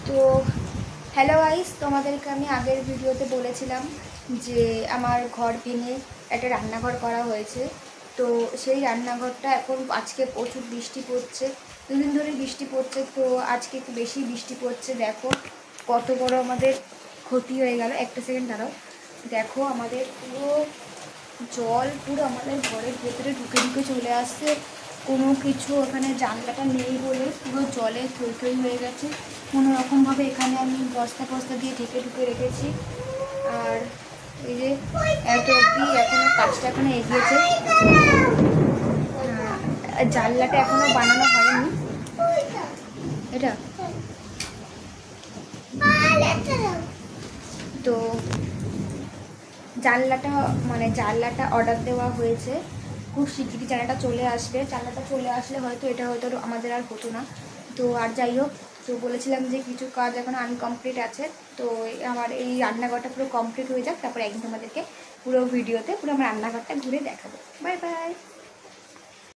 তো hello guys, তোমাদেরকে আমি আগের ভিডিওতে বলেছিলাম যে আমার ঘর ভেঙে একটা রান্নাঘর করা হয়েছে। তো সেই রান্নাঘরটা এখন আজকে প্রচুর বৃষ্টি পড়ছে, দুদিন ধরে বৃষ্টি পড়ছে। তো আজকে একটু বেশি বৃষ্টি পড়ছে। দেখো কত বড় আমাদের ক্ষতি হয়ে গেল। একটা সেকেন্ড দাঁড়াও। দেখো আমাদের পুরো জল পুরো আমাদের ঘরের ভেতরে ঢুকে ঢুকে চলে আসছে। কোনো কিছু ওখানে জানলাটা নেই বলে পুরো জলে থই থই হয়ে গেছে। কোনো রকমভাবে এখানে আমি বস্তা ফস্তা দিয়ে ঢুকে রেখেছি। আর এই যে এত অবধি এখনও কাজটা এখনো এগিয়েছে, জানলাটা এখনও বানানো হয়নি। এটা তো জানলাটা অর্ডার দেওয়া হয়েছে, খুব শিগগিরই জানলাটা চলে আসবে। জানলাটা চলে আসলে হয়তো এটা হয়তো আমাদের আর হতো না। তো আর যাই হোক, তো বলেছিলাম যে কিছু কাজ এখন আনকমপ্লিট আছে। তো আমার এই রান্নাঘরটা পুরো কমপ্লিট হয়ে যাক, তারপরে একদিন তোমাদেরকে পুরো ভিডিওতে পুরো আমার রান্নাঘরটা ঘুরে দেখাবো। Bye bye.